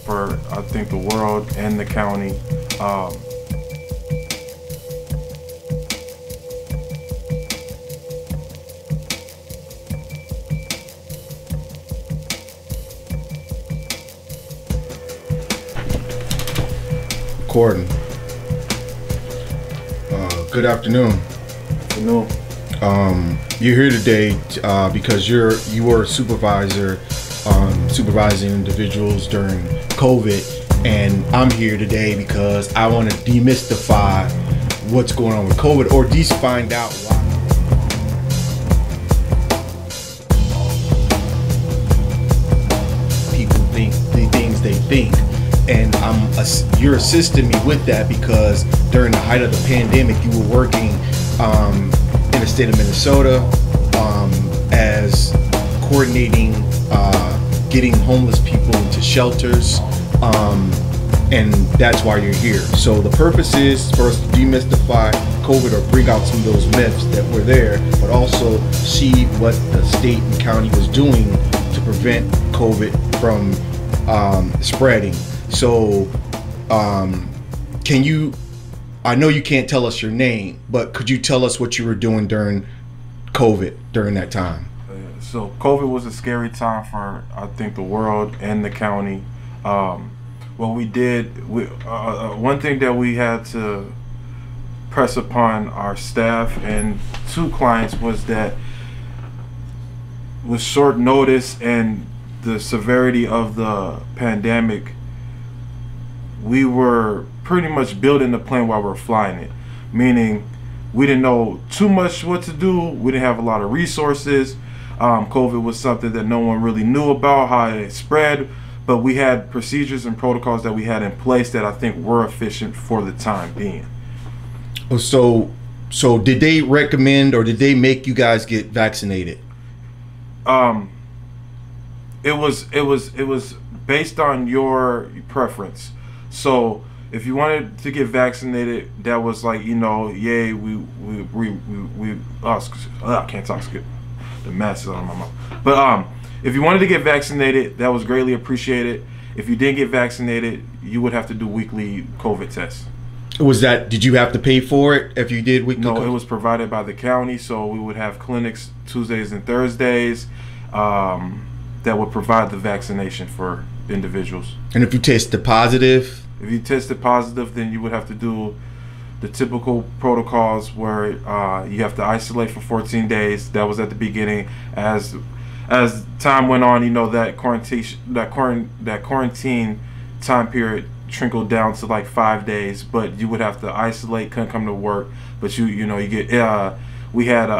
for, I think, the world and the county. Recording. Good afternoon. You're here today because you were a supervisor, supervising individuals during COVID, and I'm here today because I want to demystify what's going on with COVID, or at least find out why people think the things they think. And you're assisting me with that because during the height of the pandemic, you were working in the state of Minnesota as coordinating getting homeless people into shelters, and that's why you're here. So the purpose is for us to demystify COVID, or bring out some of those myths that were there, but also see what the state and county was doing to prevent COVID from spreading. So I know you can't tell us your name, but could you tell us what you were doing during COVID, during that time? So COVID was a scary time for, I think, the world and the county. What we did, one thing that we had to press upon our staff and two clients was that with short notice and the severity of the pandemic, we were pretty much building the plane while we were flying it, meaning we didn't know too much what to do. We didn't have a lot of resources. COVID was something that no one really knew about, how it spread, but we had procedures and protocols that we had in place that I think were efficient for the time being. So did they recommend, or did they make you guys get vaccinated? It was based on your preference. So if you wanted to get vaccinated, that was like, you know, yay, I can't talk, the mess is on my mouth. But if you wanted to get vaccinated, that was greatly appreciated. If you didn't get vaccinated, you would have to do weekly COVID tests. Did you have to pay for it if you did weekly? No, it was provided by the county. So we would have clinics Tuesdays and Thursdays that would provide the vaccination for individuals. And if you tested positive? If you tested positive, then you would have to do the typical protocols where you have to isolate for 14 days. That was at the beginning. As time went on, you know, that quarantine time period trickled down to like 5 days. But you would have to isolate, couldn't come to work. But you get we had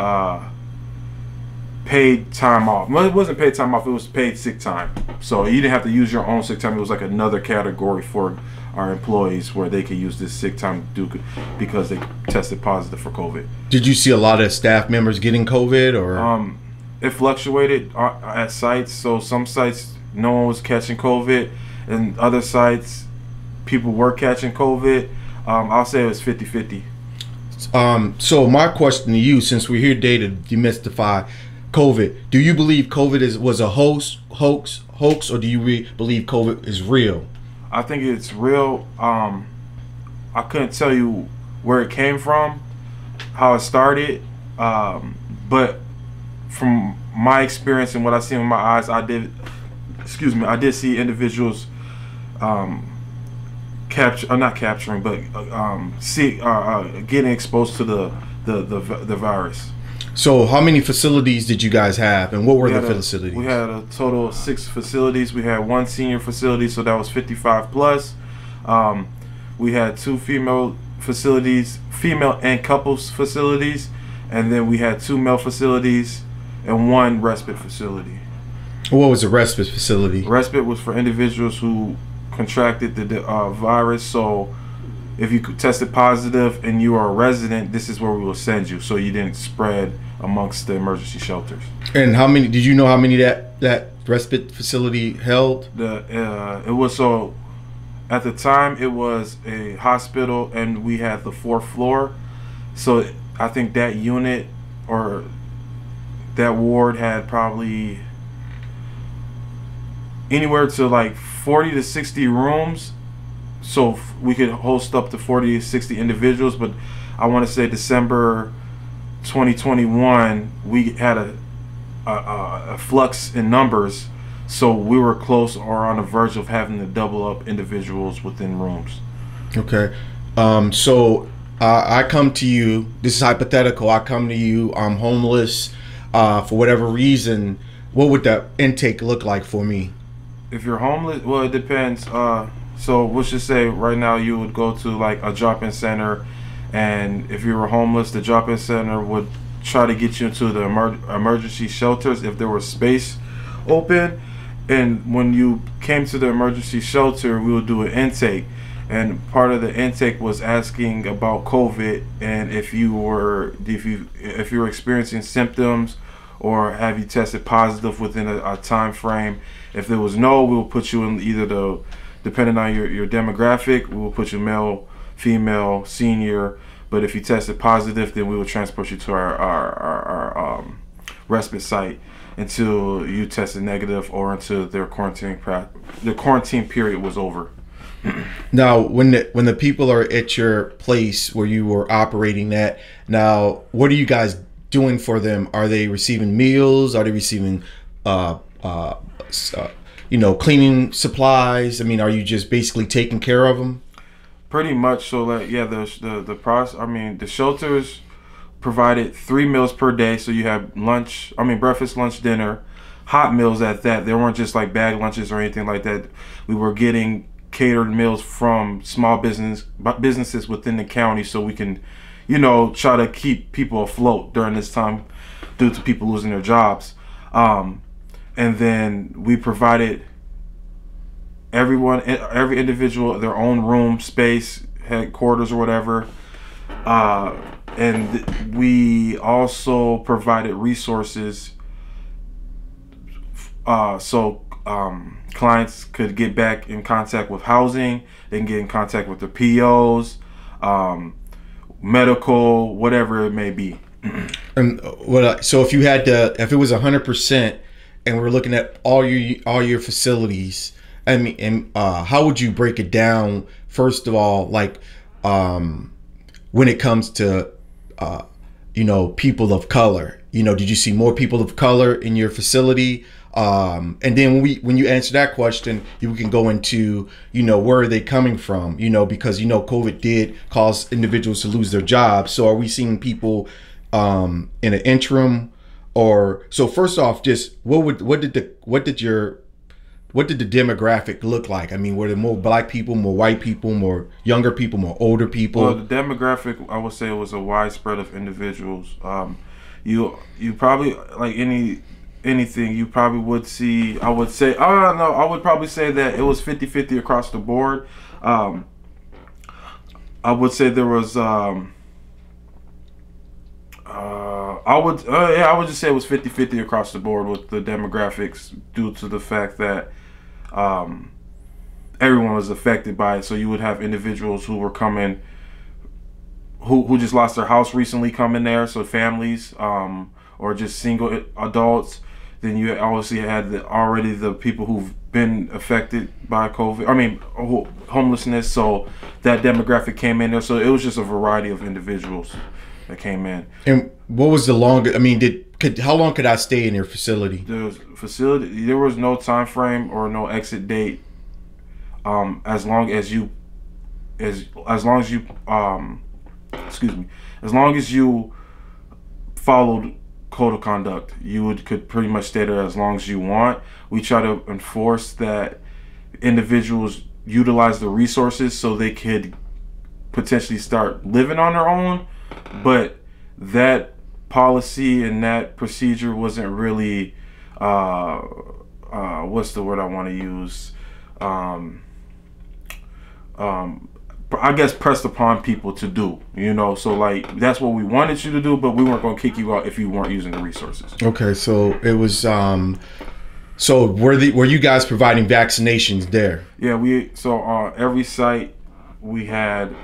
paid time off. Well, it wasn't paid time off, it was paid sick time. So you didn't have to use your own sick time. It was like another category for our employees where they could use this sick time because they tested positive for COVID. Did you see a lot of staff members getting COVID, or? It fluctuated at sites. So some sites no one was catching COVID, and other sites people were catching COVID. I'll say it was 50-50. So my question to you, since we're here today to demystify COVID, do you believe COVID was a hoax, or do you believe COVID is real? I think it's real. I couldn't tell you where it came from, how it started, but from my experience and what I seen with my eyes, I did see individuals getting exposed to the virus. So how many facilities did you guys have, and what were the facilities? We had a total of 6 facilities. We had 1 senior facility, so that was 55 plus. We had 2 female facilities, female and couples facilities, and then we had 2 male facilities and 1 respite facility. What was a respite facility? Respite was for individuals who contracted the virus. So if you tested positive and you are a resident, this is where we will send you, so you didn't spread amongst the emergency shelters. And how many? Did you know how many that respite facility held? It was, so at the time it was a hospital, and we had the 4th floor. So I think that unit or that ward had probably anywhere to like 40 to 60 rooms, so we could host up to 40 to 60 individuals. But I want to say December 2021 we had a flux in numbers, so we were close or on the verge of having to double up individuals within rooms. Okay. So I come to you, this is hypothetical, I come to you, I'm homeless, for whatever reason. What would that intake look like for me? If you're homeless, well, it depends. So let's just say right now you would go to like a drop-in center, and if you were homeless, the drop-in center would try to get you into the emergency shelters if there was space open. And when you came to the emergency shelter, we would do an intake, and part of the intake was asking about COVID and if you were experiencing symptoms, or have you tested positive within a time frame. If there was no, we will put you in either depending on your demographic, we will put you male, female, senior. But if you tested positive, then we will transport you to our respite site until you tested negative or until the quarantine period was over. Now, when the people are at your place where you were operating at, now what are you guys doing for them? Are they receiving meals? Are they receiving cleaning supplies? I mean, are you just basically taking care of them? Pretty much. So like, yeah, the process, I mean, the shelters provided 3 meals per day. So you have breakfast, lunch, dinner, hot meals at that. They weren't just like bag lunches or anything like that. We were getting catered meals from small businesses within the county, so we can, try to keep people afloat during this time due to people losing their jobs. And then we provided every individual their own room space, headquarters or whatever. And we also provided resources so clients could get back in contact with housing, they can get in contact with their POs, medical, whatever it may be. And so if it was 100%, and we're looking at all your facilities, I mean, and how would you break it down? First of all, like when it comes to people of color, did you see more people of color in your facility? And then when you answer that question, you can go into, where are they coming from? Because, COVID did cause individuals to lose their jobs. So are we seeing people in an interim, or so first off, just what did the demographic look like? I mean, were there more black people, more white people, more younger people, more older people? Well, the demographic, I would say, was a widespread of individuals. You probably, like anything, you probably would see, I would say, I would probably say that it was 50-50 across the board. I would say there was I would just say it was 50-50 across the board with the demographics, due to the fact that everyone was affected by it. So you would have individuals who were coming, who just lost their house recently, coming there, so families, or just single adults. Then you obviously had the people who've been affected by homelessness. So that demographic came in there. So it was just a variety of individuals that came in. And what was the longest? I mean, how long could I stay in your facility? There was no time frame or no exit date. As long as you followed code of conduct, you could pretty much stay there as long as you want. We try to enforce that individuals utilize the resources so they could potentially start living on their own, but that policy and that procedure wasn't really what's the word I want to use, I guess pressed upon people to do, so like that's what we wanted you to do, but we weren't going to kick you out if you weren't using the resources. Okay, so it was so were you guys providing vaccinations there? Yeah, every site we had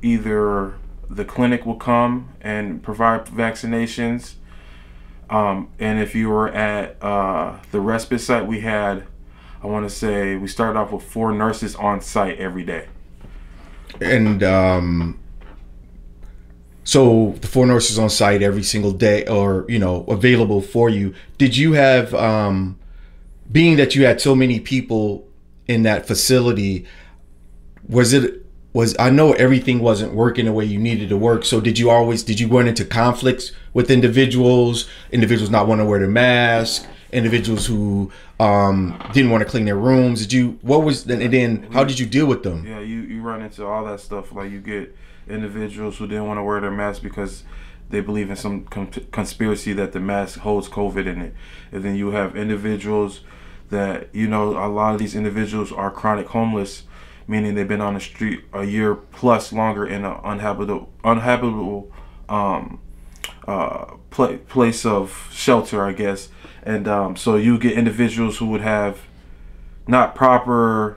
either the clinic will come and provide vaccinations, And if you were at the respite site, we had, I want to say, we started off with 4 nurses on site every day. And so the 4 nurses on site every single day, or, you know, available for you. Did you have, being that you had so many people in that facility, I know everything wasn't working the way you needed to work. So did you run into conflicts with individuals not wanting to wear their mask, individuals who didn't want to clean their rooms? And then how did you deal with them? Yeah, you run into all that stuff. Like, you get individuals who didn't want to wear their mask because they believe in some conspiracy that the mask holds COVID in it. And then you have individuals that, you know, a lot of these individuals are chronic homeless, meaning they've been on the street a year plus longer in an uninhabitable place of shelter, I guess. And so you get individuals who would have not proper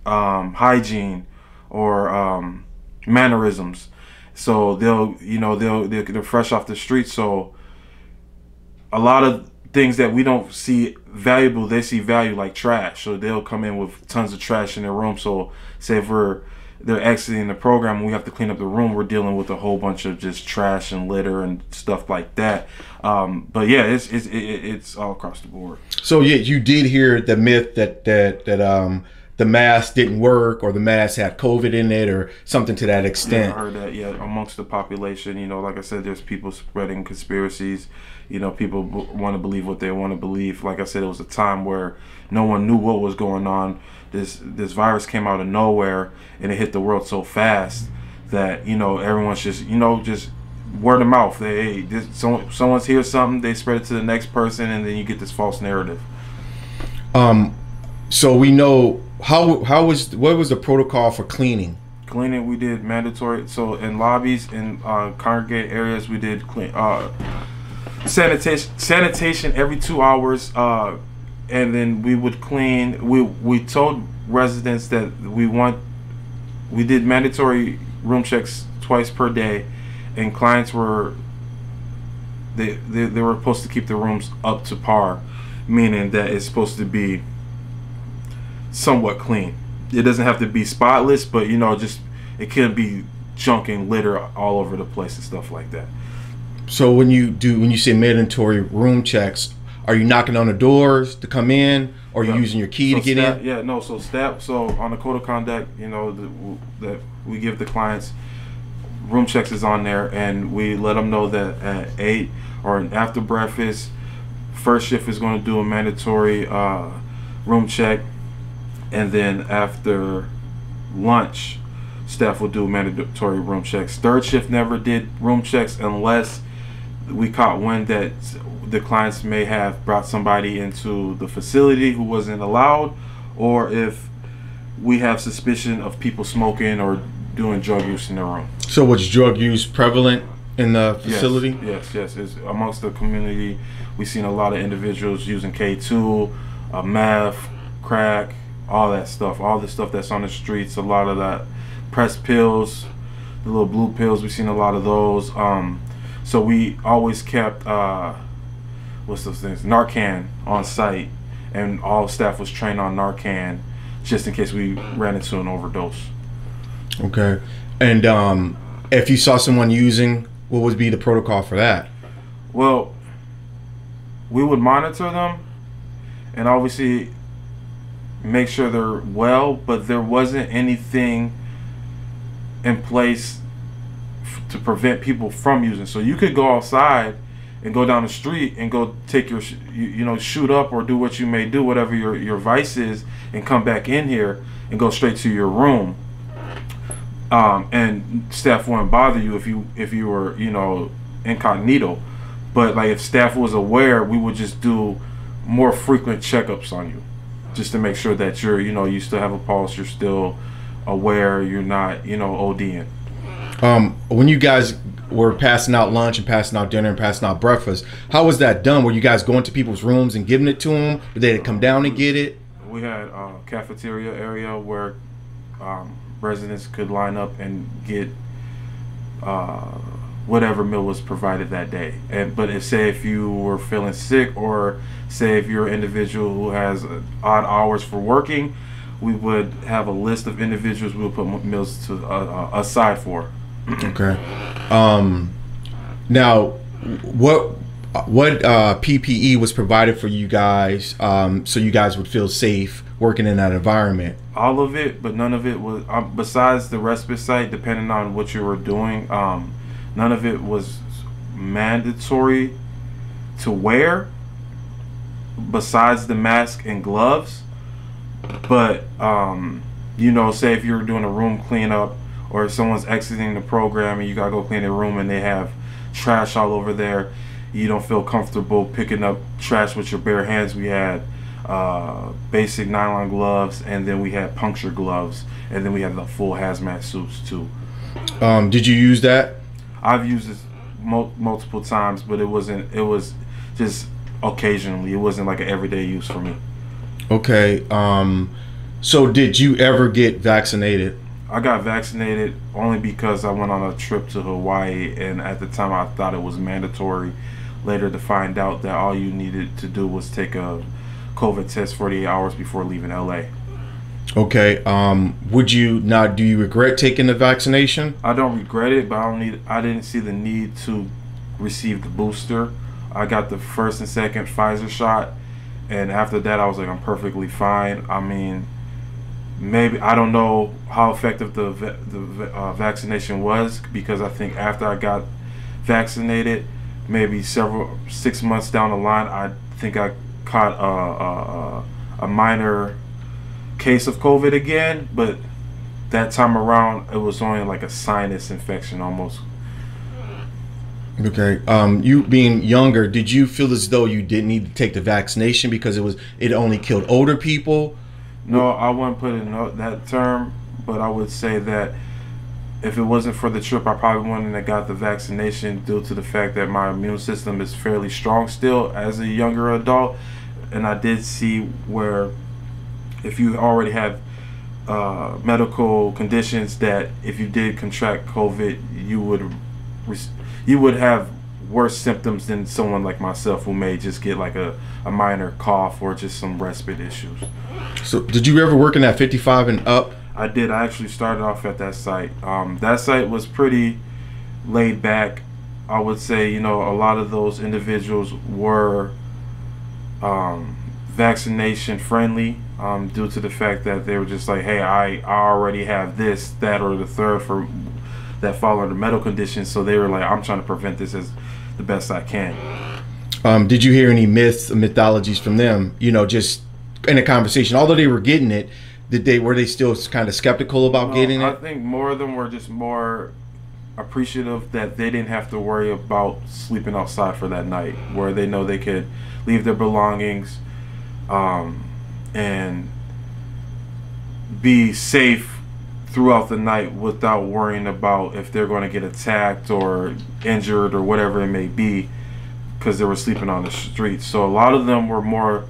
hygiene or mannerisms. So they're fresh off the street. So a lot of things that we don't see valuable, they see value, like trash. So they'll come in with tons of trash in their room. So say if they're exiting the program and we have to clean up the room, we're dealing with a whole bunch of just trash and litter and stuff like that. But yeah, it's all across the board. So yeah, you did hear the myth that the mask didn't work, or the mask had COVID in it, or something to that extent. Yeah, I heard that. Yeah, amongst the population, you know, like I said, there's people spreading conspiracies. You know, people want to believe what they want to believe. Like I said, it was a time where no one knew what was going on. This virus came out of nowhere, and it hit the world so fast that, you know, everyone's just word of mouth. Someone's hears something, they spread it to the next person, and then you get this false narrative. So we know what was the protocol for cleaning? Cleaning, we did mandatory. So in lobbies, in congregate areas, we did sanitation every 2 hours, and then we would clean. We told residents that we did mandatory room checks twice per day, and clients were they were supposed to keep the rooms up to par, meaning that it's supposed to be somewhat clean. It doesn't have to be spotless, but, you know, just it can't be junk and litter all over the place and stuff like that. So when you say mandatory room checks, are you knocking on the doors to come in, or are you using your key to get in? Yeah, no. So on the code of conduct, you know, that we give the clients, room checks is on there, and we let them know that at 8 or after breakfast, first shift is going to do a mandatory room check, and then after lunch, staff will do mandatory room checks. Third shift never did room checks unless we caught wind that the clients may have brought somebody into the facility who wasn't allowed, or if we have suspicion of people smoking or doing drug use in their room. So was drug use prevalent in the facility? Yes. It's amongst the community. We've seen a lot of individuals using K2, meth, crack, all that stuff, all the stuff that's on the streets. A lot of that pressed pills, the little blue pills, we've seen a lot of those. So we always kept what's those things, Narcan on site, and all staff was trained on Narcan just in case we ran into an overdose. Okay. And if you saw someone using, what would be the protocol for that? Well, we would monitor them and obviously make sure they're well, but there wasn't anything in place to prevent people from using. So you could go outside and go down the street and go take your, shoot up or do what you may do, whatever your vice is, and come back in here and go straight to your room. And staff wouldn't bother you if you were, incognito. But like if staff was aware, we would just do more frequent checkups on you, just to make sure that you're, you still have a pulse, you're still aware, you're not, ODing. When you guys were passing out lunch and passing out dinner and passing out breakfast, how was that done? Were you guys going to people's rooms and giving it to them? Did they come down and get it? We had a cafeteria area where residents could line up and get whatever meal was provided that day. But if you were feeling sick, or say if you're an individual who has odd hours for working, we would have a list of individuals we would put meals to aside for. Okay. Now, what PPE was provided for you guys, so you guys would feel safe working in that environment? All of it, but none of it was, besides the respite site, depending on what you were doing, none of it was mandatory to wear, besides the mask and gloves. But you know, say if you're doing a room cleanup, or if someone's exiting the program and you gotta go clean their room and they have trash all over there, you don't feel comfortable picking up trash with your bare hands. We had basic nylon gloves, and then we had puncture gloves, and then we had the full hazmat suits too. Did you use that? I've used this multiple times, but it was just occasionally. It wasn't like an everyday use for me. Okay. So did you ever get vaccinated? I got vaccinated only because I went on a trip to Hawaii, and at the time I thought it was mandatory. Later to find out that all you needed to do was take a COVID test 48 hours before leaving LA. Okay. Do you regret taking the vaccination? I don't regret it, but I didn't see the need to receive the booster. I got the first and second Pfizer shot, and after that I was like, I'm perfectly fine. I mean, maybe, I don't know how effective the vaccination was, because I think after I got vaccinated, maybe 6 months down the line, I think I caught a minor case of COVID again, but that time around it was only like a sinus infection almost. Okay. You being younger, did you feel as though you didn't need to take the vaccination because it only killed older people? No, I wouldn't put it in that term, but I would say that if it wasn't for the trip, I probably wouldn't have got the vaccination, due to the fact that my immune system is fairly strong still as a younger adult. And I did see where if you already have medical conditions, that if you did contract COVID, you would have worse symptoms than someone like myself, who may just get like a minor cough or just some respite issues. So did you ever work in that 55 and up? I did. I actually started off at that site. That site was pretty laid back. I would say, you know, a lot of those individuals were vaccination friendly, due to the fact that they were just like, hey, I already have this, that, or the third for that fall under medical conditions. So they were like, I'm trying to prevent this as the best I can. Did you hear any myths or mythologies from them? You know, just in a conversation, although they were getting it, were they still kind of skeptical about getting it? I think more of them were just more appreciative that they didn't have to worry about sleeping outside for that night, where they know they could leave their belongings and be safe throughout the night without worrying about if they're going to get attacked or injured or whatever it may be, because they were sleeping on the streets. So a lot of them were more,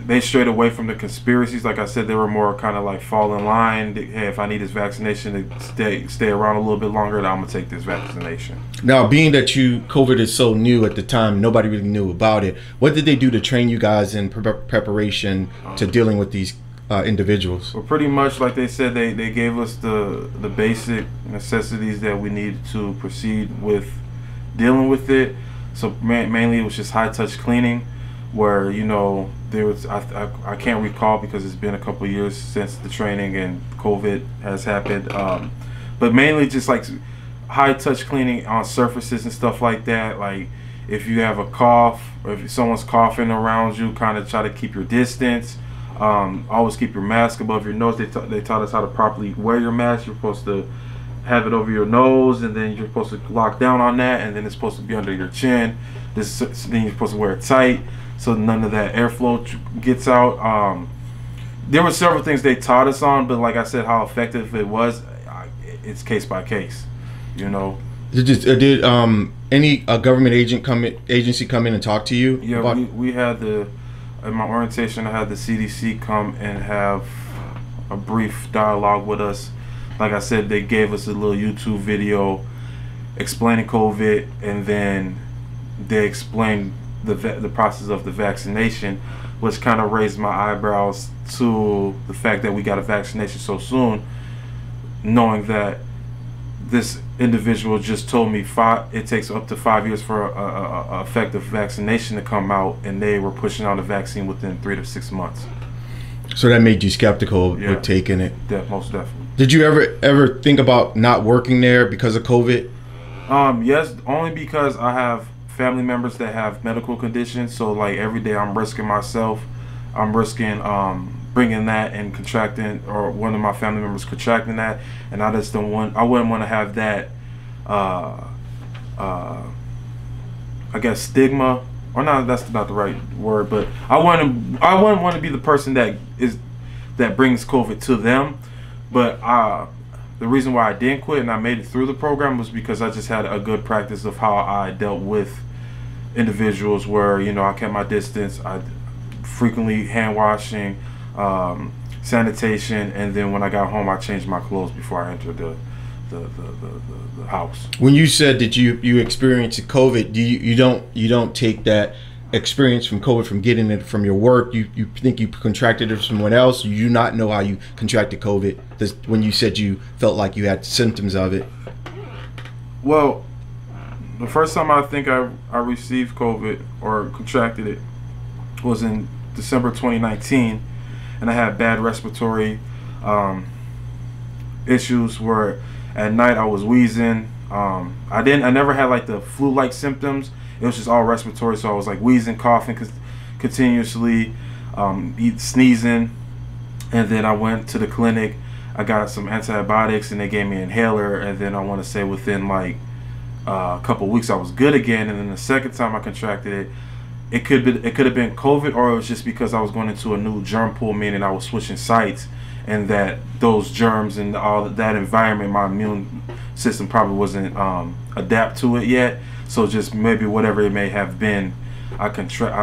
they strayed away from the conspiracies. Like I said, they were more kind of like fall in line. Hey, if I need this vaccination to stay around a little bit longer, then I'm gonna take this vaccination. Now, being that COVID is so new at the time, nobody really knew about it. What did they do to train you guys in preparation to dealing with these individuals? Well, pretty much like they said, they gave us the basic necessities that we needed to proceed with dealing with it. So mainly it was just high touch cleaning, where, you know, there was, I can't recall because it's been a couple of years since the training and COVID has happened, but mainly just like high touch cleaning on surfaces and stuff like that. Like if you have a cough, or if someone's coughing around you, kind of try to keep your distance. Always keep your mask above your nose. They taught us how to properly wear your mask. You're supposed to have it over your nose, and then you're supposed to lock down on that, and then it's supposed to be under your chin. Then you're supposed to wear it tight, so none of that airflow gets out. There were several things they taught us on, but like I said, how effective it was, it's case by case, you know. Did any government agency come in and talk to you? Yeah, we had in my orientation, I had the CDC come and have a brief dialogue with us. Like I said, they gave us a little YouTube video explaining COVID, and then they explained the process of the vaccination, which kind of raised my eyebrows to the fact that we got a vaccination so soon, knowing that this individual just told me it takes up to 5 years for a effective vaccination to come out, and they were pushing out a vaccine within 3 to 6 months. So that made you skeptical with taking it? Most definitely. Did you ever think about not working there because of COVID? Yes, only because I have family members that have medical conditions. So like every day I'm risking myself. I'm risking bringing that and contracting, or one of my family members contracting that, and I just don't want. I wouldn't want to have that. I guess stigma, or not. That's not the right word, but I wouldn't want to be the person that brings COVID to them. But the reason why I didn't quit and I made it through the program was because I just had a good practice of how I dealt with individuals, where I kept my distance. I frequently hand washing, sanitation, and then when I got home I changed my clothes before I entered the house. When you said that you experienced COVID, you don't take that experience from COVID from getting it from your work? You think you contracted it from someone else? You do not know how you contracted COVID when you said you felt like you had symptoms of it? Well, the first time I think I received COVID or contracted it was in December 2019, and I had bad respiratory issues where at night I was wheezing. I never had like the flu-like symptoms. It was just all respiratory, so I was like wheezing, coughing continuously, sneezing, and then I went to the clinic. I got some antibiotics, and they gave me an inhaler, and then I want to say within like a couple weeks I was good again. And then the second time I contracted it, it could have been COVID, or it was just because I was going into a new germ pool, meaning I was switching sites, and that those germs and all that environment, my immune system probably wasn't adapt to it yet. So just maybe whatever it may have been, I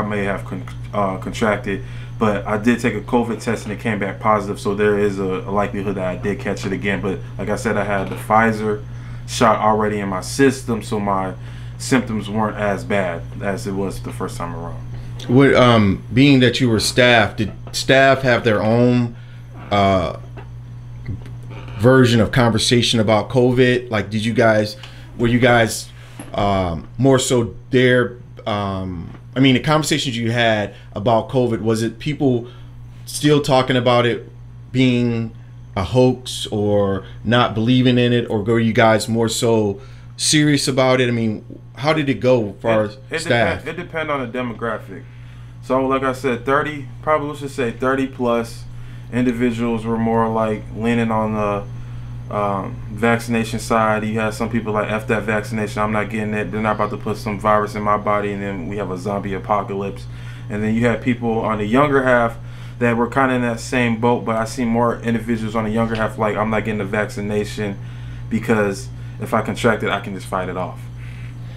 may have contracted. But I did take a COVID test and it came back positive, so there is a likelihood that I did catch it again. But like I said, I had the Pfizer shot already in my system, so my symptoms weren't as bad as it was the first time around. What, being that you were staff, did staff have their own version of conversation about COVID? Like, were you guys more so there? I mean, the conversations you had about COVID, was it people still talking about it being a hoax or not believing in it, or were you guys more so serious about it? I mean, how did it go for staff? It depends on the demographic. So like I said, 30, probably let's just say 30 plus individuals were more like leaning on the vaccination side. You have some people like, F that vaccination, I'm not getting it, they're not about to put some virus in my body, and then we have a zombie apocalypse. And then you have people on the younger half that were kind of in that same boat, but I see more individuals on the younger half like, I'm not getting the vaccination because if I contract it, I can just fight it off.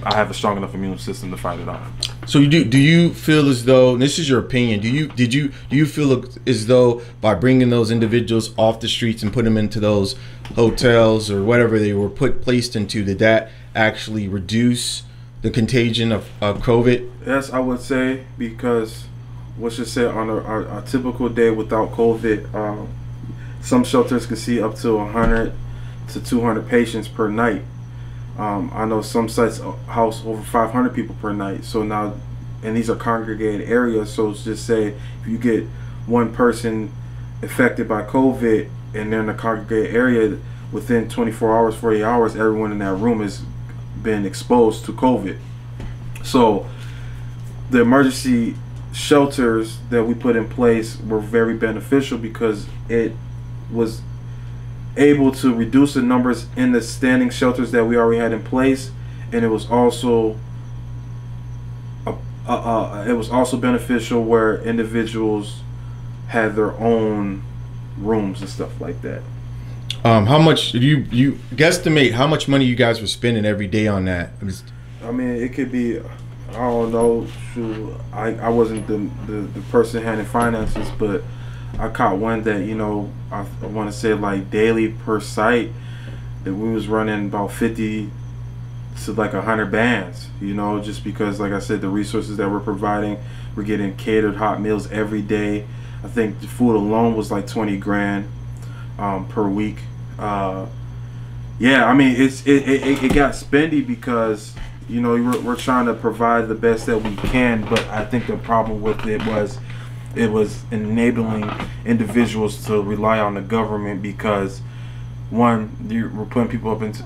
I have a strong enough immune system to fight it off. So do you feel as though, and this is your opinion, do you feel as though by bringing those individuals off the streets and put them into those hotels or whatever they were placed into, did that actually reduce the contagion of COVID? Yes, I would say, because let's just say on a typical day without COVID, some shelters can see up to 100 to 200 patients per night. I know some sites house over 500 people per night. So now, and these are congregated areas, so let's just say if you get one person affected by COVID and they're in a congregated area, within 24 hours, 48 hours, everyone in that room has been exposed to COVID. So the emergency shelters that we put in place were very beneficial because it was able to reduce the numbers in the standing shelters that we already had in place, and it was also beneficial where individuals had their own rooms and stuff like that. How much you guesstimate how much money you guys were spending every day on that? I mean, it could be, I don't know, shoot, I wasn't the person handling finances, but I caught one that, you know, I want to say like daily per site that we was running about 50 to like 100 bands, you know, just because, like I said, the resources that we're providing, we're getting catered hot meals every day. I think the food alone was like 20 grand per week. Yeah, I mean, it got spendy because, you know, we're trying to provide the best that we can, but I think the problem with it was enabling individuals to rely on the government because, one, we're putting people up into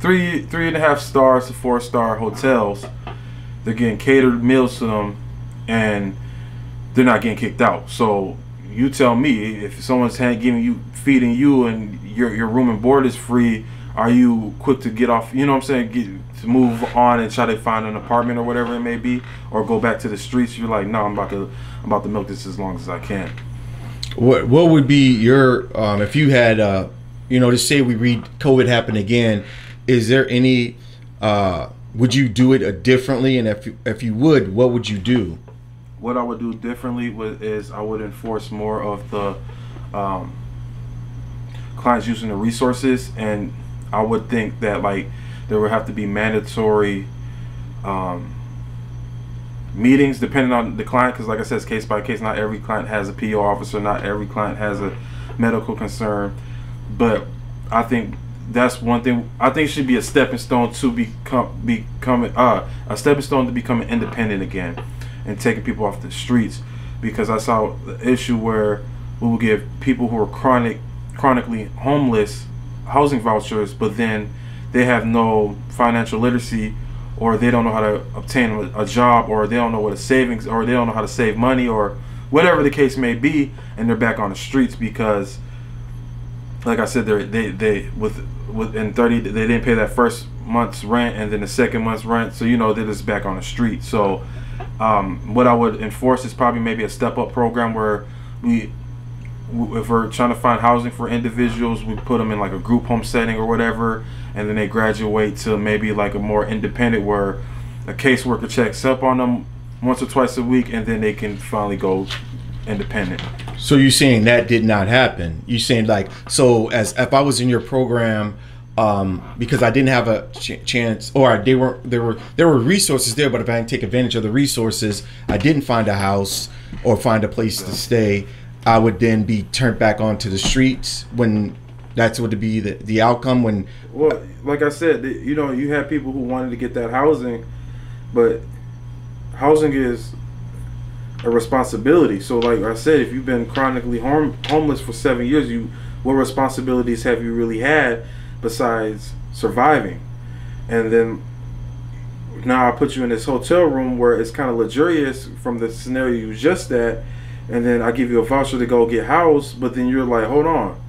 3.5 stars to 4-star hotels. They're getting catered meals to them, and they're not getting kicked out. So you tell me, if someone's feeding you, and your room and board is free, are you quick to get off? You know what I'm saying? To move on and try to find an apartment or whatever it may be, or go back to the streets? You're like, no, I'm about to milk this as long as I can. What would be your if you had you know, to say we read COVID happen again? Is there any would you do it differently? And if you would, what would you do? What I would do differently is I would enforce more of the clients using the resources, and I would think that like there would have to be mandatory meetings depending on the client, because like I said, it's case by case. Not every client has a PO officer, not every client has a medical concern, but I think that's one thing. I think it should be a stepping stone to becoming independent again and taking people off the streets, because I saw the issue where we will give people who are chronically homeless housing vouchers, but then they have no financial literacy, or they don't know how to obtain a job, or they don't know what a savings, or they don't know how to save money, or whatever the case may be, and they're back on the streets because, like I said, within 30 they didn't pay that first month's rent, and then the second month's rent, so you know they're just back on the street. So what I would enforce is probably maybe a step-up program where if we're trying to find housing for individuals, we put them in like a group home setting or whatever, and then they graduate to maybe like a more independent, where a caseworker checks up on them once or twice a week, and then they can finally go independent. So you're saying that did not happen? You're saying like, so as if I was in your program, because I didn't have a chance, or there were resources there, but if I didn't take advantage of the resources, I didn't find a house or find a place to stay, I would then be turned back onto the streets. When that's what to be the outcome. When, well, like I said, you know, you have people who wanted to get that housing, but housing is a responsibility. So like I said, if you've been chronically homeless for 7 years, what responsibilities have you really had besides surviving? And then now I put you in this hotel room where it's kind of luxurious from the scenario you just at, and then I give you a voucher to go get housed, but then you're like, hold on,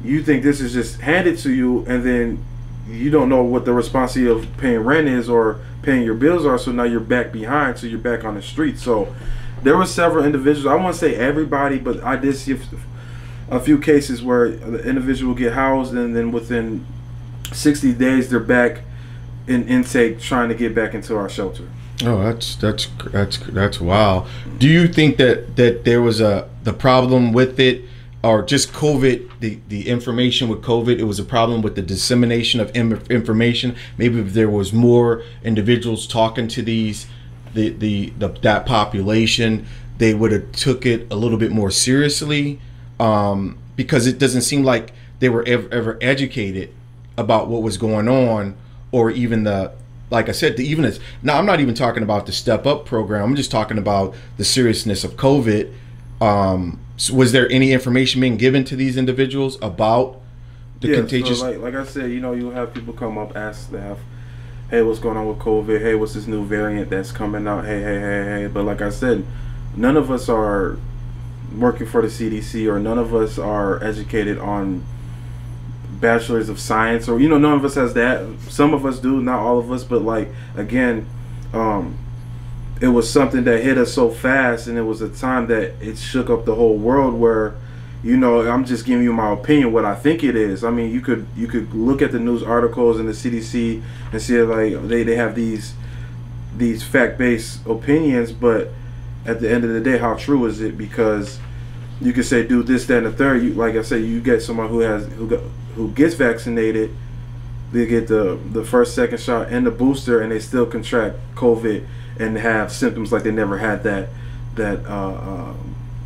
you think this is just handed to you, and then you don't know what the responsibility of paying rent is or paying your bills are, so now you're back behind, so you're back on the street. So there were several individuals, I won't say everybody, but I did see a few cases where the individual get housed, and then within 60 days they're back in intake trying to get back into our shelter. Oh, that's wow. Do you think that there was the problem with it, or just COVID, the information with COVID, it was a problem with the dissemination of information? Maybe if there was more individuals talking to that population, they would have took it a little bit more seriously, because it doesn't seem like they were ever educated about what was going on, or even like I said, now I'm not even talking about the Step Up program. I'm just talking about the seriousness of COVID. So was there any information being given to these individuals about the contagious? So like I said, you know, you have people come up, ask staff, hey, what's going on with COVID? Hey, what's this new variant that's coming out? Hey. But like I said, none of us are working for the CDC, or none of us are educated on bachelors of science, or, you know, none of us has that. Some of us do, not all of us, but like, again, it was something that hit us so fast, and it was a time that it shook up the whole world, where, you know, I'm just giving you my opinion, what I think it is. I mean, you could look at the news articles and the CDC and see like they have these fact-based opinions, but at the end of the day, how true is it? Because you could say do this, that, and the third. Like I said, you get someone who gets vaccinated, they get the first, second shot and the booster, and they still contract COVID and have symptoms like they never had that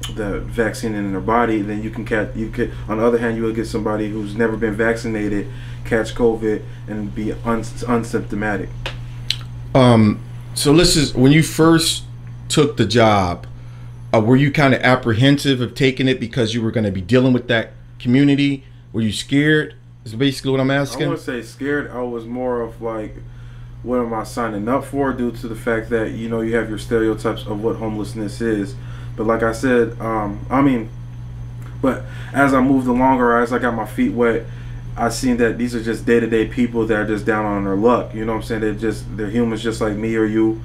vaccine in their body. Then you could, on the other hand, you will get somebody who's never been vaccinated catch COVID and be unsymptomatic. So when you first took the job, were you kind of apprehensive of taking it because you were going to be dealing with that community? Were you scared? Is basically what I'm asking. I wouldn't say scared. I was more of like, what am I signing up for? Due to the fact that, you know, you have your stereotypes of what homelessness is. But like I said, but as I moved along, or as I got my feet wet, I seen that these are just day-to-day people that are just down on their luck. You know what I'm saying? They're humans just like me or you.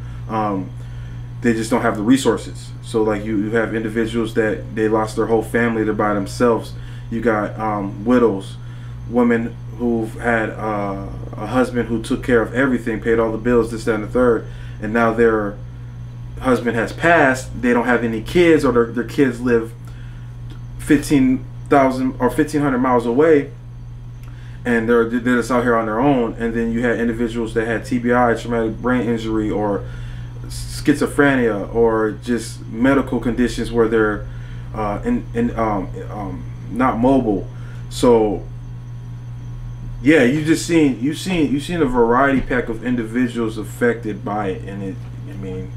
They just don't have the resources. So like you have individuals that they lost their whole family, they're by themselves. You got widows, women who've had a husband who took care of everything, paid all the bills, this, that, and the third, and now their husband has passed. They don't have any kids, or their kids live 15,000 or 1,500 miles away, and they're just out here on their own. And then you had individuals that had TBI, traumatic brain injury, or schizophrenia, or just medical conditions where they're not mobile. So yeah, you've seen a variety pack of individuals affected by it, and it. I mean,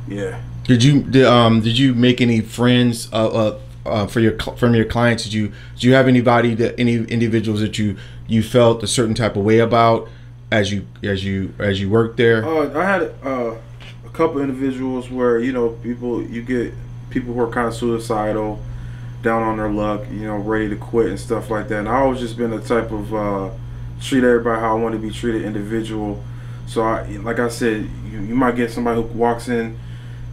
yeah. Did you make any friends from your clients? Did you have any individuals that you felt a certain type of way about as you worked there? I had a couple individuals where, you know, you get people who are kind of suicidal, down on their luck, you know, ready to quit and stuff like that. And I always just been the type of treat everybody how I want to be treated individual. So like I said, you might get somebody who walks in,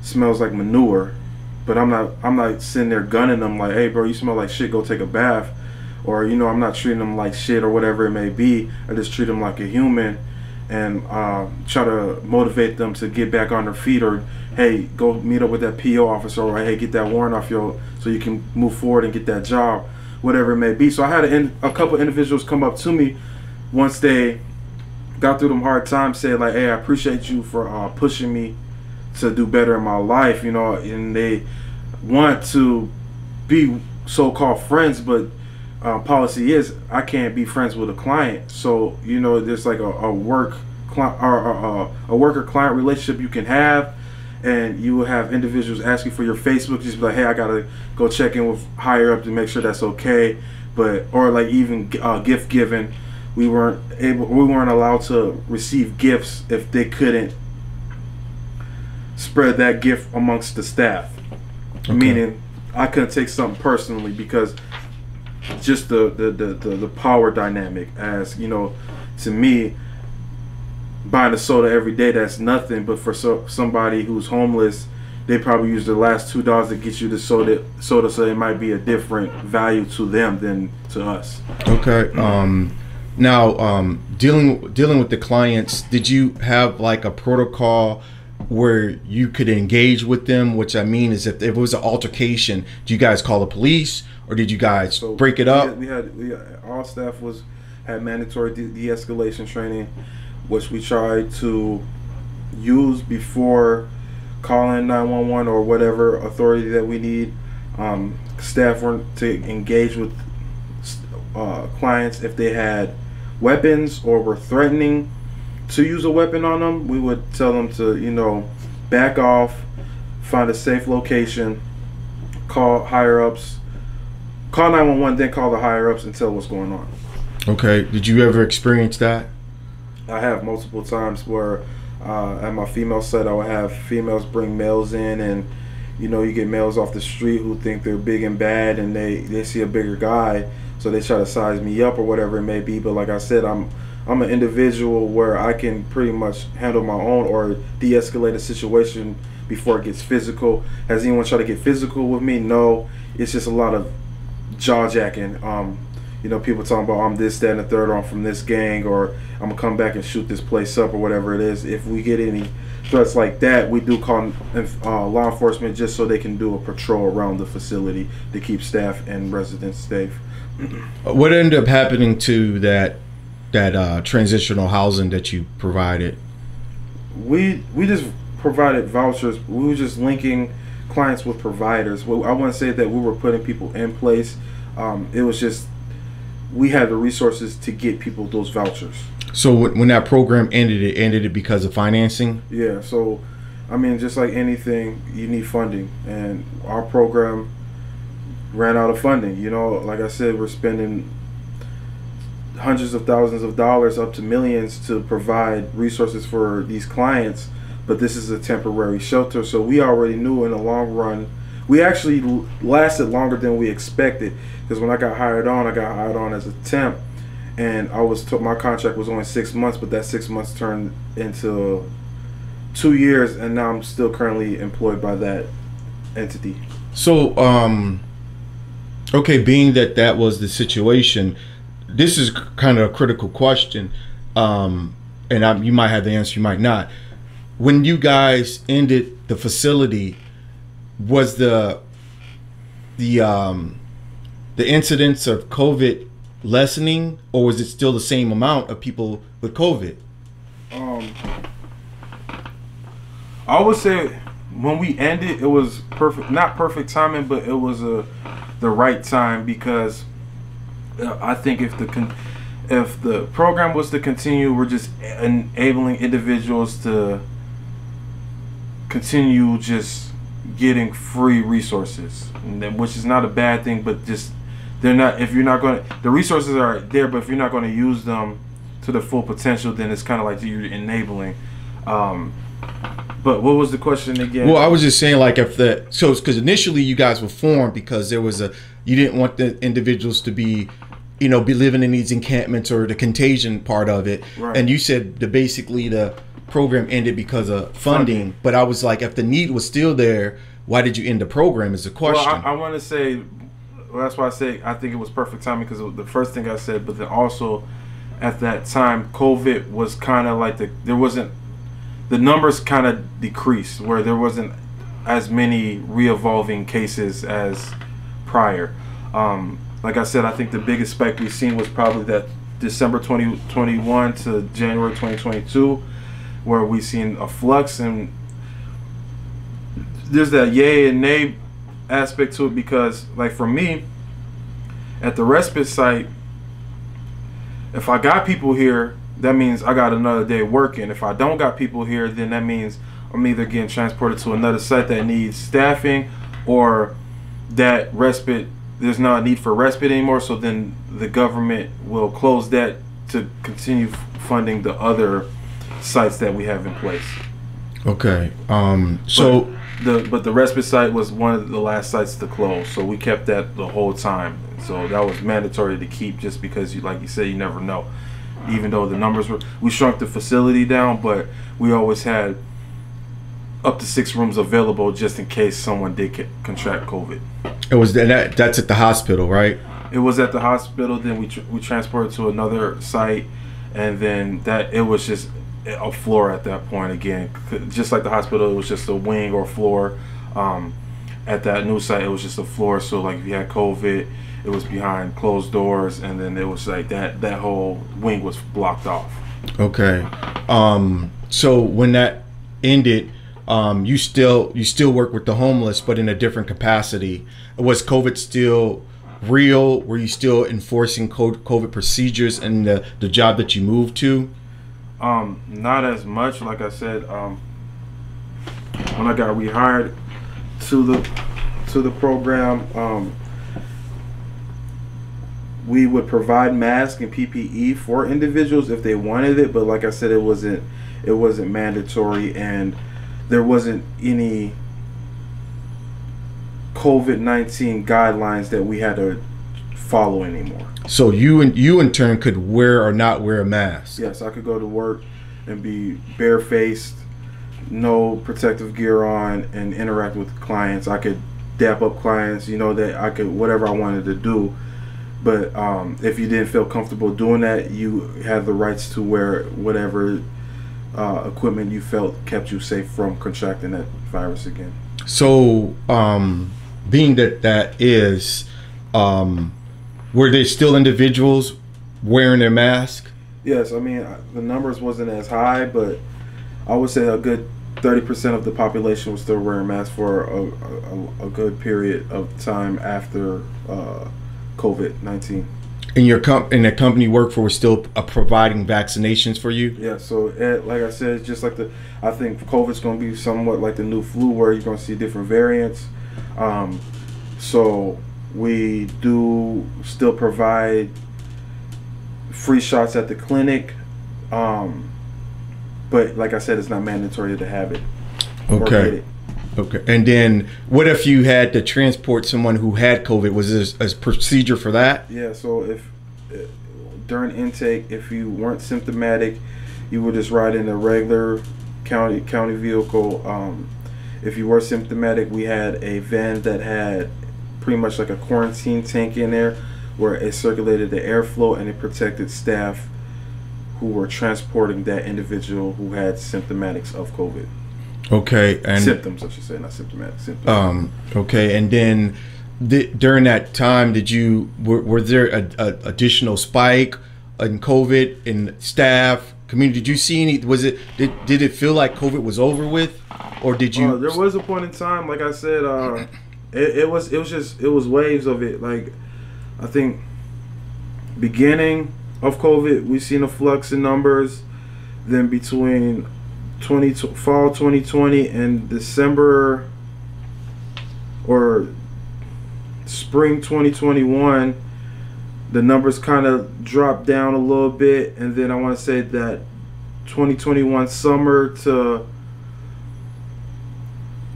smells like manure, but I'm not sitting there gunning them like, hey bro, you smell like shit, go take a bath. Or, you know, I'm not treating them like shit or whatever it may be. I just treat them like a human and try to motivate them to get back on their feet, or hey, go meet up with that PO officer, or hey, get that warrant off so you can move forward and get that job, whatever it may be. So I had a couple individuals come up to me once they got through them hard times, say like, hey, I appreciate you for pushing me to do better in my life, you know, and they want to be so-called friends, but policy is I can't be friends with a client. So, you know, there's like a worker-client relationship you can have, and you will have individuals asking for your Facebook, just be like, hey, I gotta go check in with higher up to make sure that's okay. But or like even gift giving, we weren't allowed to receive gifts if they couldn't spread that gift amongst the staff. Okay. Meaning I couldn't take something personally because just the power dynamic, as you know, to me, buying a soda every day, that's nothing, but for somebody who's homeless, they probably use their last $2 to get you the soda, so it might be a different value to them than to us. Okay. Now, dealing with the clients, did you have like a protocol where you could engage with them? Which I mean is, if it was an altercation, do you guys call the police, or did you guys break it up? We had all staff had mandatory de-escalation training, which we tried to use before calling 911 or whatever authority that we need. Staff weren't to engage with clients if they had weapons or were threatening to use a weapon on them. We would tell them to, you know, back off, find a safe location, call higher ups, call 911, then call the higher ups and tell what's going on. Okay. Did you ever experience that? I have multiple times where at my female site I would have females bring males in, and you know, you get males off the street who think they're big and bad, and they see a bigger guy, so they try to size me up or whatever it may be. But like I said, I'm an individual where I can pretty much handle my own or de-escalate a situation before it gets physical. Has anyone tried to get physical with me? No. It's just a lot of jaw jacking. You know, people talking about I'm this, that, and the third, or I'm from this gang, or I'm gonna come back and shoot this place up, or whatever it is. If we get any threats like that, we do call law enforcement just so they can do a patrol around the facility to keep staff and residents safe. What ended up happening to that transitional housing that you provided? We just provided vouchers. We were just linking clients with providers. Well, I wouldn't say that we were putting people in place. It was just we had the resources to get people those vouchers. So when that program ended, it ended because of financing? Yeah. So, I mean, just like anything, you need funding, and our program ran out of funding. You know, like I said, we're spending hundreds of thousands of dollars up to millions to provide resources for these clients, but this is a temporary shelter. So we already knew in the long run, we actually lasted longer than we expected, because when I got hired on as a temp, and I was told my contract was only 6 months, but that 6 months turned into 2 years, and now I'm still currently employed by that entity. So, okay, being that was the situation, this is kind of a critical question, and you might have the answer, you might not. When you guys ended the facility, was the incidence of COVID lessening, or was it still the same amount of people with COVID? I would say when we ended, it was perfect, not perfect timing, but it was the right time, because I think if the program was to continue, we're just enabling individuals to continue just getting free resources, which is not a bad thing, but just they're not, if you're not going to, the resources are there, but if you're not going to use them to the full potential, then it's kind of like you're enabling. But what was the question again? Well, I was just saying, like, because initially you guys were formed because there was you didn't want the individuals to be living in these encampments, or the contagion part of it. Right. And you said that basically the program ended because of funding. But I was like, if the need was still there, why did you end the program is the question. Well, I want to say, that's why I say I think it was perfect timing, because it was the first thing I said, but then also at that time, COVID was kind of like the numbers kind of decreased, where there wasn't as many re-evolving cases as prior. Like I said, I think the biggest spike we've seen was probably that December 2021 to January 2022, where we've seen a flux, and there's that yay and nay aspect to it, because like for me at the respite site, if I got people here, that means I got another day working. If I don't got people here, then that means I'm either getting transported to another site that needs staffing, or that respite, there's not a need for respite anymore, so then the government will close that to continue funding the other sites that we have in place. Okay. But the respite site was one of the last sites to close, so we kept that the whole time. So that was mandatory to keep, just because, like you said, you never know. Even though the numbers we shrunk the facility down, but we always had up to 6 rooms available just in case someone did contract COVID. It was that's at the hospital, right? It was at the hospital. Then we transported to another site, and then it was just a floor at that point again. Just like the hospital, it was just a wing or floor. At that new site, it was just a floor. So like if you had COVID, it was behind closed doors, and then it was like that whole wing was blocked off. Okay. So when that ended, you still work with the homeless, but in a different capacity. Was COVID still real? Were you still enforcing COVID procedures in the job that you moved to? Not as much. Like I said, when I got rehired to the program, we would provide masks and PPE for individuals if they wanted it, but like I said, it wasn't mandatory, and there wasn't any COVID-19 guidelines that we had to follow anymore. So you in turn could wear or not wear a mask? Yes, I could go to work and be barefaced, no protective gear on, and interact with clients. I could dap up clients, that I could, whatever I wanted to do. But if you didn't feel comfortable doing that, you had the rights to wear whatever equipment you felt kept you safe from contracting that virus again. So being that is, were there still individuals wearing their mask? Yes, I mean the numbers wasn't as high, but I would say a good 30% of the population was still wearing masks for a good period of time after COVID-19. And in the company you work for was still providing vaccinations for you? Yeah, so like I said, it's just like I think COVID's going to be somewhat like the new flu, where you're going to see different variants. So we do still provide free shots at the clinic, but like I said, it's not mandatory to have it. Okay. Okay. And then what if you had to transport someone who had COVID? Was there a procedure for that? Yeah, so if during intake, if you weren't symptomatic, you would just ride in a regular county vehicle. If you were symptomatic, we had a van that had pretty much like a quarantine tank in there, where it circulated the airflow and it protected staff who were transporting that individual who had symptomatics of COVID. Okay, and symptoms, I should say, not symptomatic, symptoms. Okay, and then during that time, were there a additional spike in COVID in staff community? Did you see any? Did it feel like COVID was over with, or did you? There was a point in time, like I said, it was waves of it. Like I think beginning of COVID, we seen a flux in numbers. Then between fall 2020 and December or spring 2021, the numbers kind of dropped down a little bit, and then I want to say that 2021 summer to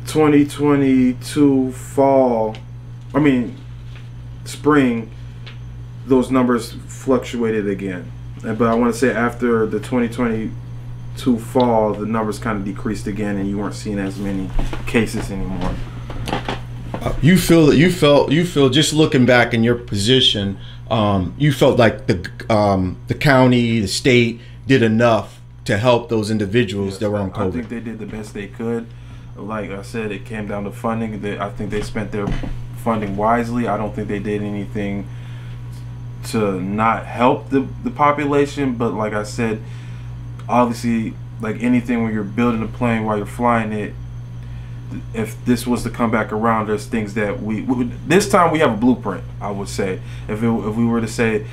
2022 spring, those numbers fluctuated again. But I want to say after the 2022 fall, the numbers kind of decreased again, and you weren't seeing as many cases anymore. You feel just looking back in your position, you felt like the county, the state did enough to help those individuals that were on COVID. I think they did the best they could. Like I said, it came down to funding. I think they spent their funding wisely. I don't think they did anything to not help the population, but like I said, obviously, like anything, when you're building a plane while you're flying it, if this was to come back around, there's things that this time we have a blueprint. I would say if we were to say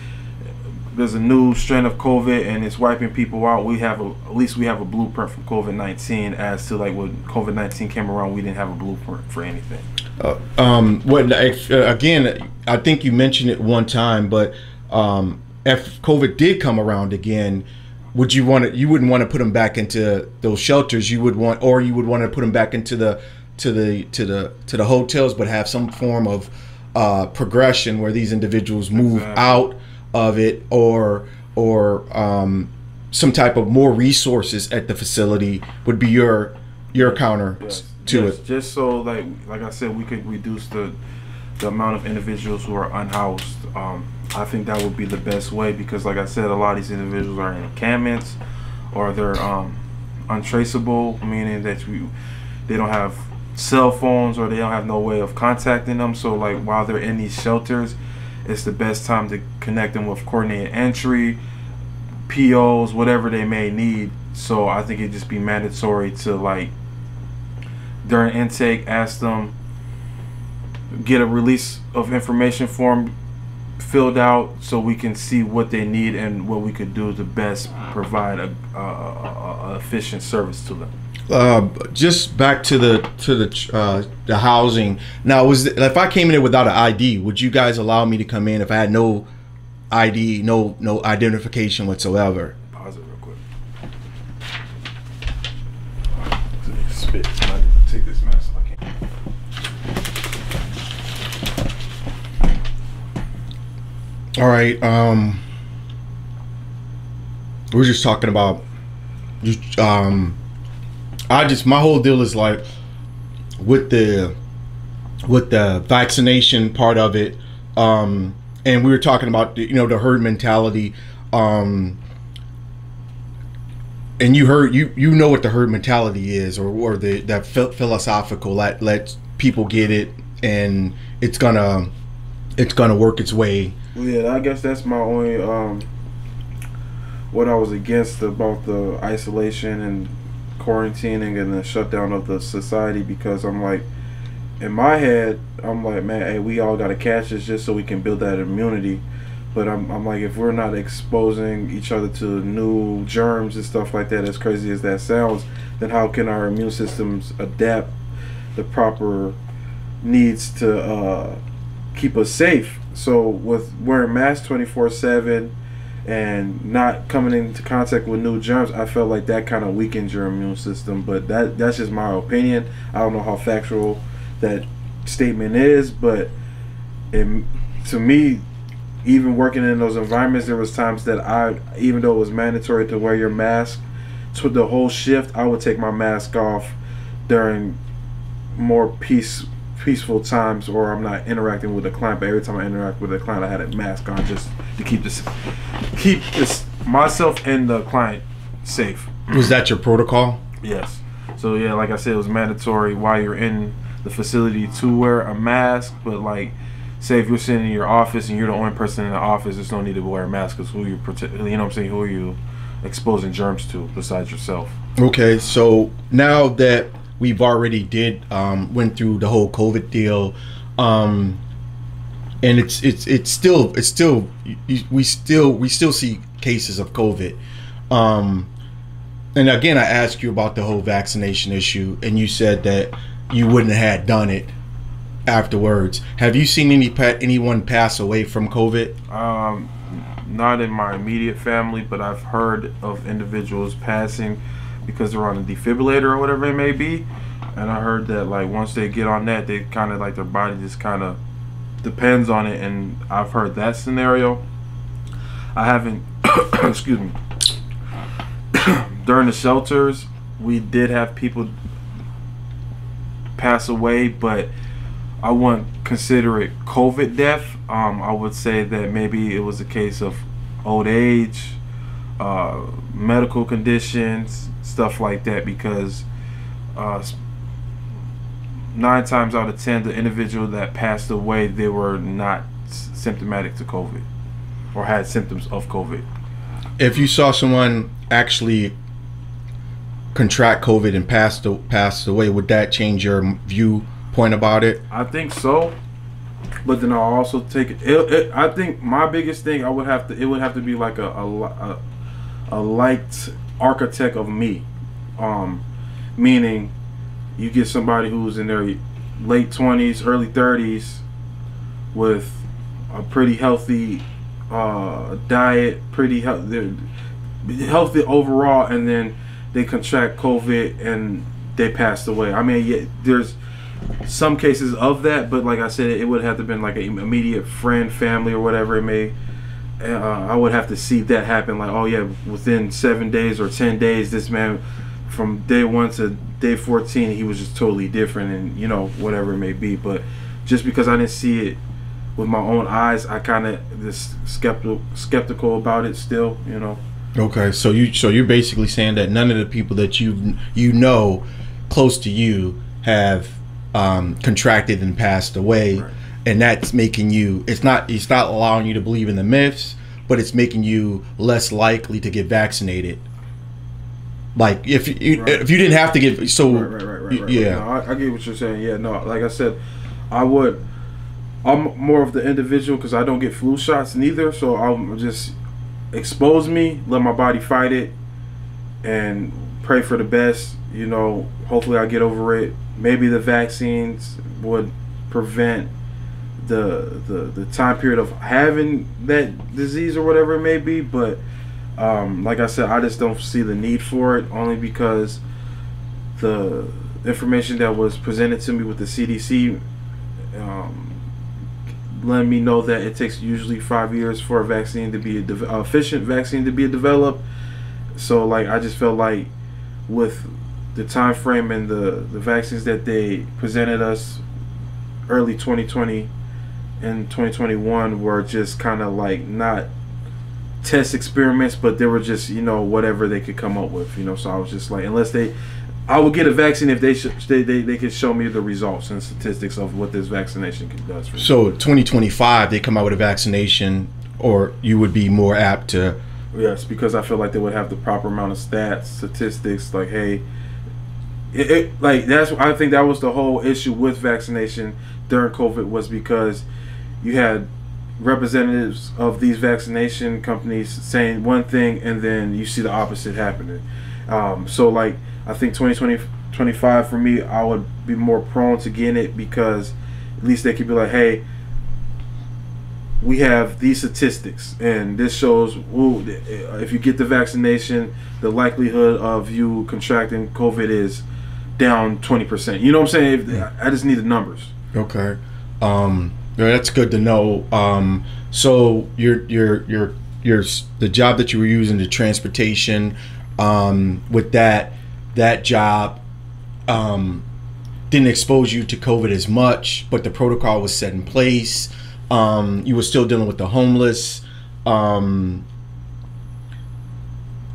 there's a new strain of COVID and it's wiping people out, at least we have a blueprint from COVID-19. As to like when COVID-19 came around, we didn't have a blueprint for anything. Again, I think you mentioned it one time, but if COVID did come around again, you wouldn't want to put them back into those shelters. You would want to put them back into the hotels, but have some form of progression where these individuals move out of it, or some type of more resources at the facility would be your counter to it. Just so like I said, we could reduce the amount of individuals who are unhoused. I think that would be the best way, because like I said, a lot of these individuals are in encampments, or they're untraceable, meaning that they don't have cell phones, or they don't have no way of contacting them. So like while they're in these shelters, it's the best time to connect them with coordinated entry, POs, whatever they may need. So I think it'd just be mandatory to, like, during intake, ask them, get a release of information form filled out so we can see what they need and what we could do to best provide a efficient service to them. Just back to the housing. Now, if I came in there without an ID, would you guys allow me to come in if I had no ID, no identification whatsoever? Pause it real quick. Spit. Take this mask. I can't. All right. We're just talking about my whole deal is like with the vaccination part of it, and we were talking about the herd mentality, and you know what the herd mentality is, or that philosophical that lets people get it and it's gonna work its way. Well, yeah, I guess that's my only what I was against about the isolation and quarantining and the shutdown of the society, because I'm like, in my head, I'm like, man, hey, we all got to catch this just so we can build that immunity. But I'm like, if we're not exposing each other to new germs and stuff like that, as crazy as that sounds, then how can our immune systems adapt the proper needs to keep us safe? So with wearing masks 24/7 and not coming into contact with new germs, I felt like that kind of weakens your immune system. But that's just my opinion. I don't know how factual that statement is, but to me, even working in those environments, there was times that even though it was mandatory to wear your mask to the whole shift, I would take my mask off during more peaceful times, or I'm not interacting with a client. But every time I interact with a client, I had a mask on just to keep myself and the client safe. Was that your protocol? Yes. So yeah, like I said, it was mandatory while you're in the facility to wear a mask. But like, say if you're sitting in your office and you're the only person in the office, there's no need to wear a mask, because who you protect, you know what I'm saying, who are you exposing germs to besides yourself? Okay, so now that we've already went through the whole COVID deal, and it's still we still see cases of COVID. And again, I asked you about the whole vaccination issue, and you said that you wouldn't have done it afterwards. Have you seen anyone pass away from COVID? Not in my immediate family, but I've heard of individuals passing because they're on a defibrillator or whatever it may be. And I heard that like once they get on that, they kind of like their body just kind of depends on it. And I've heard that scenario. I haven't, excuse me, during the shelters, we did have people pass away, but I wouldn't consider it COVID death. I would say that maybe it was a case of old age, medical conditions, stuff like that, because 9 times out of 10, the individual that passed away, they were not symptomatic to COVID or had symptoms of COVID. If you saw someone actually contract COVID and passed away, would that change your viewpoint about it? I think so, but then I'll also take it. I think my biggest thing, it would have to be like a liked architect of me, meaning you get somebody who's in their late 20s, early 30s, with a pretty healthy diet, pretty healthy overall, and then they contract COVID and they passed away. I mean, yeah, there's some cases of that, but like I said, it would have to been like an immediate friend, family, or whatever it may. I would have to see that happen. Like, oh yeah, within 7 days or 10 days, this man, from day 1 to day 14, he was just totally different, and you know, whatever it may be. But just because I didn't see it with my own eyes, I kind of just skeptical about it still, you know. Okay, so you're basically saying that none of the people that you know close to you have contracted and passed away, right. And that's making you, it's not allowing you to believe in the myths, but it's making you less likely to get vaccinated. Like if you didn't have to get, so right. Yeah, no, I get what you're saying. Yeah, no, like I said, I'm more of the individual, because I don't get flu shots neither, so I'll just expose me, let my body fight it, and pray for the best. You know, hopefully I get over it. Maybe the vaccines would prevent the time period of having that disease or whatever it may be, but like I said, I just don't see the need for it, only because the information that was presented to me with the CDC let me know that it takes usually 5 years for a vaccine to be efficient vaccine to be developed. So like, I just felt like with the time frame and the vaccines that they presented us early 2020 and 2021 were just kind of like not test experiments, but they were just, you know, whatever they could come up with, you know. So I was just like, I would get a vaccine if they could show me the results and statistics of what this vaccination does for me. So 2025 they come out with a vaccination, or you would be more apt to Yes, because I feel like they would have the proper amount of stats, statistics. Like, hey, like that's. I think that was the whole issue with vaccination during COVID, was because you had representatives of these vaccination companies saying one thing, and then you see the opposite happening. So, like, I think 2025 for me, I would be more prone to getting it, because at least they could be like, hey, we have these statistics, and this shows, ooh, if you get the vaccination, the likelihood of you contracting COVID is down 20%. You know what I'm saying? I just need the numbers. Okay. That's good to know. So your the job that you were using, the transportation, with that job didn't expose you to COVID as much, but the protocol was set in place. You were still dealing with the homeless.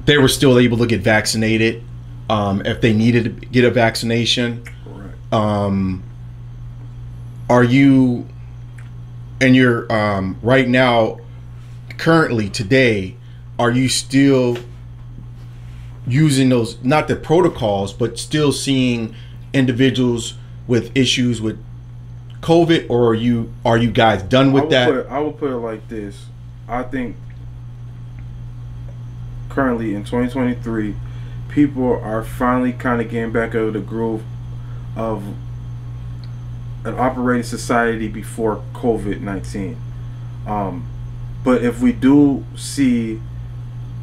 They were still able to get vaccinated if they needed to get a vaccination. Correct. Are you, and you're right now, currently today, are you still using those, not the protocols, but still seeing individuals with issues with COVID, or are you guys done with that? I would put it like this. I think currently in 2023, people are finally kind of getting back out of the groove of an operating society before COVID-19. But if we do see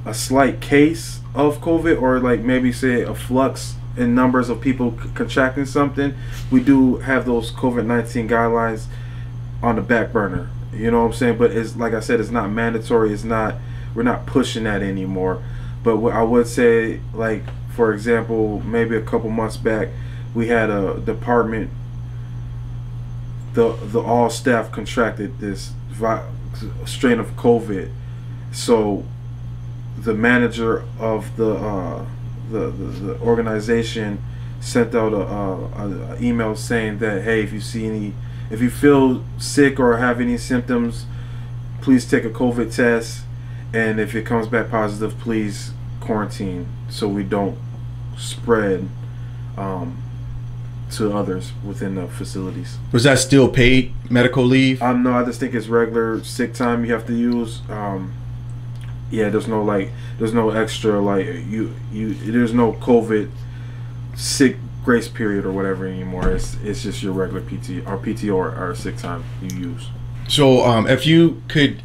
a slight case of COVID, or like maybe say a flux in numbers of people contracting something, we do have those COVID-19 guidelines on the back burner. You know what I'm saying? But it's, like I said, it's not mandatory. We're not pushing that anymore. But what I would say, like, for example, maybe a couple months back, we had a department, the all staff contracted this strain of COVID. So the manager of the organization sent out a email saying that, hey, if you feel sick or have any symptoms, please take a COVID test, and if it comes back positive, please quarantine so we don't spread to others within the facilities. Was that still paid medical leave? No, I just think it's regular sick time you have to use. Yeah, there's no extra, like, there's no COVID sick grace period or whatever anymore. It's just your regular PTO or sick time you use. So if you could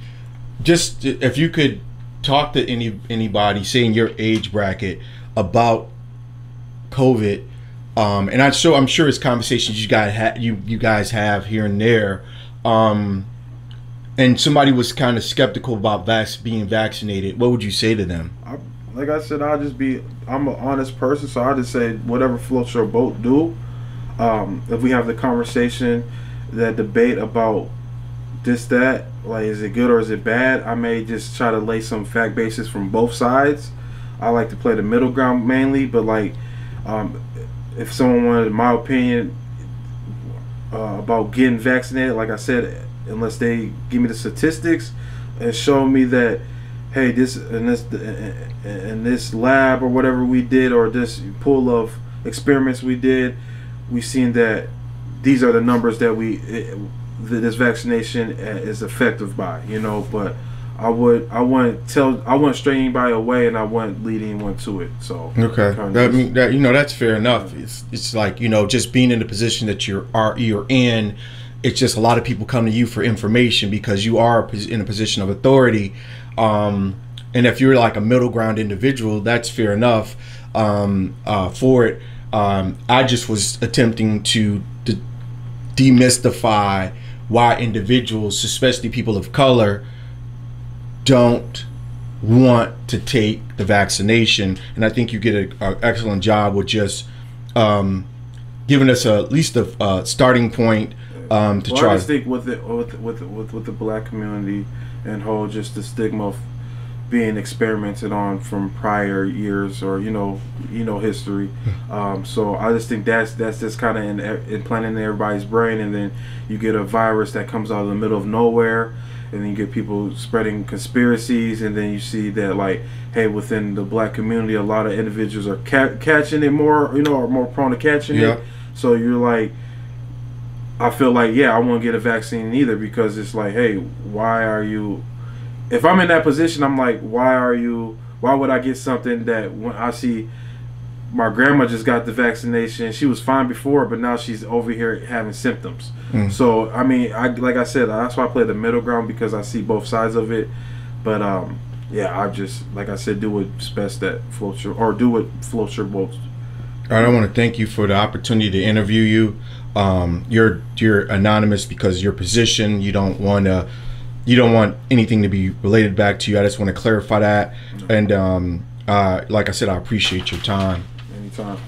talk to anybody, say in your age bracket, about COVID, and I'm sure it's conversations you guys have here and there, and somebody was kind of skeptical about being vaccinated, what would you say to them? Like I said, I'm an honest person, so I just say whatever floats your boat, do. If we have the conversation, that debate about this, that, like, is it good or is it bad, I may just try to lay some fact basis from both sides. I like to play the middle ground mainly, but like, if someone wanted my opinion about getting vaccinated, like I said, unless they give me the statistics and show me that, hey, this in this lab or whatever we did, or this pool of experiments we did, we seen that these are the numbers that this vaccination is effective by, you know. But I wouldn't stray anybody away, and I wouldn't lead anyone to it. So okay, that's fair enough. It's like, just being in the position that you're in. It's just a lot of people come to you for information because you are in a position of authority. And if you're like a middle ground individual, that's fair enough for it. I just was attempting to demystify why individuals, especially people of color, don't want to take the vaccination. And I think you get an excellent job with just giving us at least a starting point. I just think with the black community and whole, just the stigma of being experimented on from prior years, or history. So I just think that's just kind of implanted in everybody's brain, and then you get a virus that comes out of the middle of nowhere, and then you get people spreading conspiracies, and then you see that, like, hey, within the black community, a lot of individuals are catching it more, you know, are more prone to catching it. So you're like, I feel like, yeah, I won't get a vaccine either, because it's like, hey, why are you, if I'm in that position, I'm like, why would I get something that when I see my grandma just got the vaccination, she was fine before, but now she's over here having symptoms. So, I mean, like I said, that's why I play the middle ground, because I see both sides of it. But, yeah, I just, like I said, do what's best that floats your, or do what floats your boat. All right, I want to thank you for the opportunity to interview you. You're anonymous because your position, you don't want anything to be related back to you. I just want to clarify that. And like I said, I appreciate your time. Anytime.